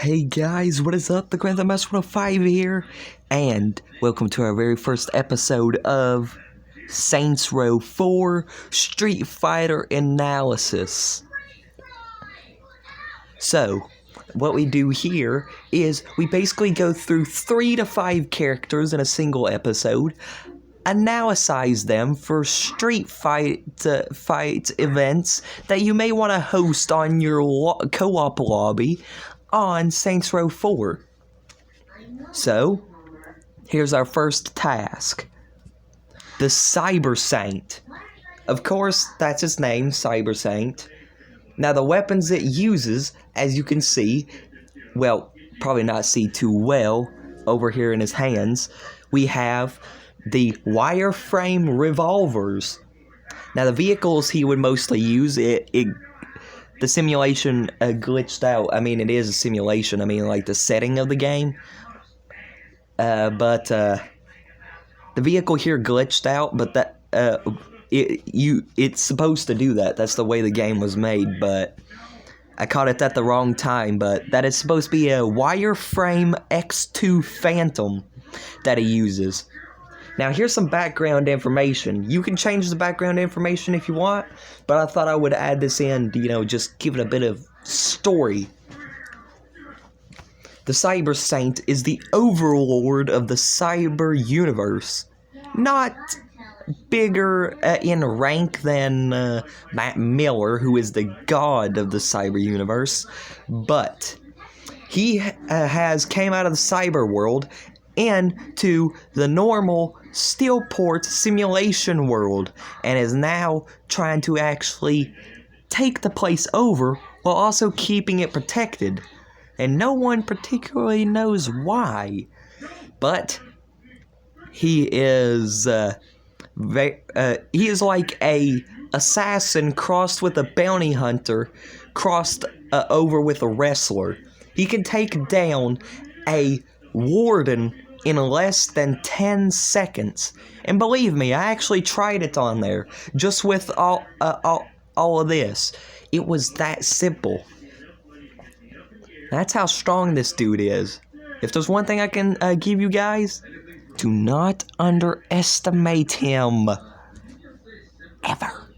Hey guys, what is up? The Grand Theft Master 105 here, and welcome to our very first episode of Saints Row 4 Street Fighter Analysis. So, what we do here is we basically go through 3 to 5 characters in a single episode, analyze them for street fight events that you may want to host on your co-op lobby on Saints Row 4. So, here's our first task. The Cyber Saint. Of course, that's his name, Cyber Saint. Now, the weapons it uses, as you can see, well, probably not see too well over here in his hands, we have the wireframe revolvers. Now, the vehicles he would mostly use, the simulation glitched out. I mean, it is a simulation. I mean, like the setting of the game. But the vehicle here glitched out. But that it's supposed to do that. That's the way the game was made. But I caught it at the wrong time. But that is supposed to be a wireframe X2 Phantom that he uses. Now, here's some background information. You can change the background information if you want, but I thought I would add this in, just give it a bit of story. The Cyber Saint is the overlord of the cyber universe. Not bigger in rank than Matt Miller, who is the god of the cyber universe, but he came out of the cyber world into the normal Steelport simulation world and is now trying to actually take the place over while also keeping it protected. And no one particularly knows why. But he is like a assassin crossed with a bounty hunter crossed over with a wrestler. He can take down a warden in less than 10 seconds. And believe me, I actually tried it on there, just with all of this. It was that simple. That's how strong this dude is. If there's one thing I can give you guys, do not underestimate him. Ever.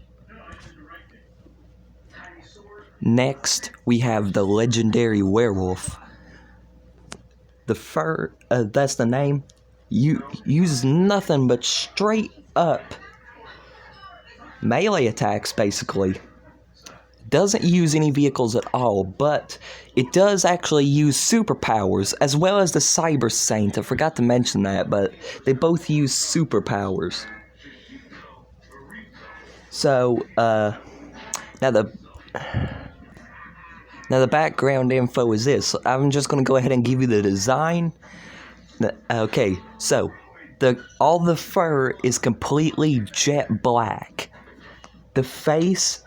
Next, we have the legendary Werewolf. That's the name, uses nothing but straight up melee attacks, basically. Doesn't use any vehicles at all, but it does actually use superpowers, as well as the Cyber Saint. I forgot to mention that, but they both use superpowers. So, now the background info is this. I'm just going to go ahead and give you the design. Okay, so all the fur is completely jet black. The face,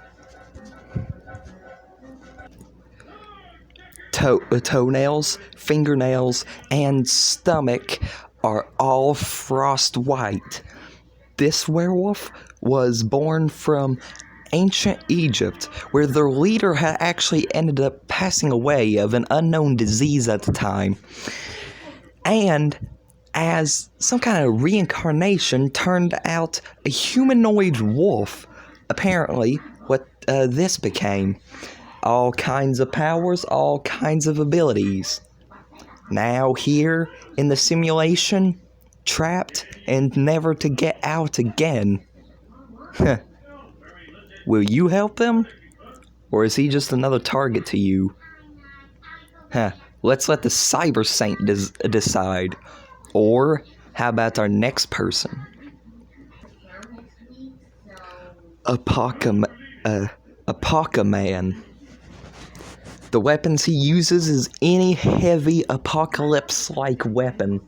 toenails, fingernails, and stomach are all frost white. This werewolf was born from ancient Egypt, where their leader had actually ended up passing away of an unknown disease at the time, and as some kind of reincarnation turned out a humanoid wolf. Apparently what this became. All kinds of powers, all kinds of abilities. Now here in the simulation, trapped and never to get out again. Will you help him? Or is he just another target to you? Let's let the Cyber Saint decide. Or how about our next person? Apocaman. The weapons he uses is any heavy apocalypse-like weapon.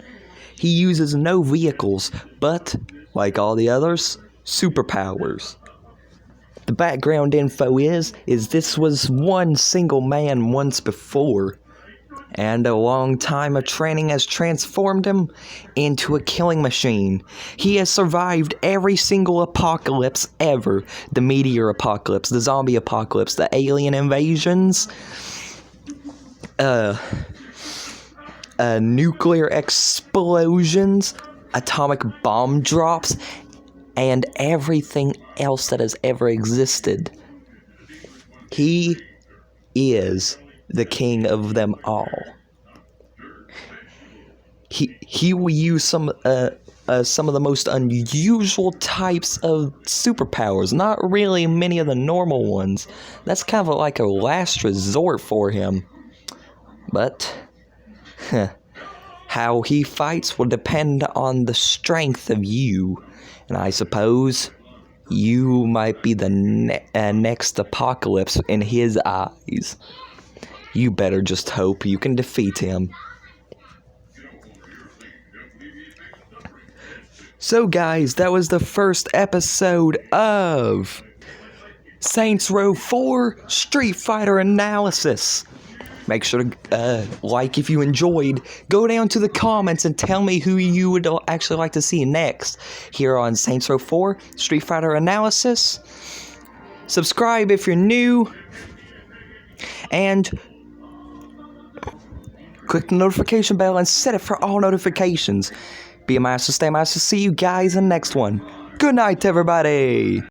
He uses no vehicles, but, like all the others, superpowers. The background info is this was one single man once before, and a long time of training has transformed him into a killing machine. He has survived every single apocalypse ever. The meteor apocalypse, the zombie apocalypse, the alien invasions. nuclear explosions, atomic bomb drops, and everything else that has ever existed. He is the king of them all. He will use some of the most unusual types of superpowers. Not really many of the normal ones. That's kind of like a last resort for him. But how he fights will depend on the strength of you, and I suppose you might be the next apocalypse in his eyes. You better just hope you can defeat him. So guys, that was the first episode of Saints Row 4 Street Fighter Analysis. Make sure to like if you enjoyed. Go down to the comments and tell me who you would actually like to see next here on Saints Row 4 Street Fighter Analysis. Subscribe if you're new. And click the notification bell and set it for all notifications. Be a master, stay a master. See you guys in the next one. Good night, everybody.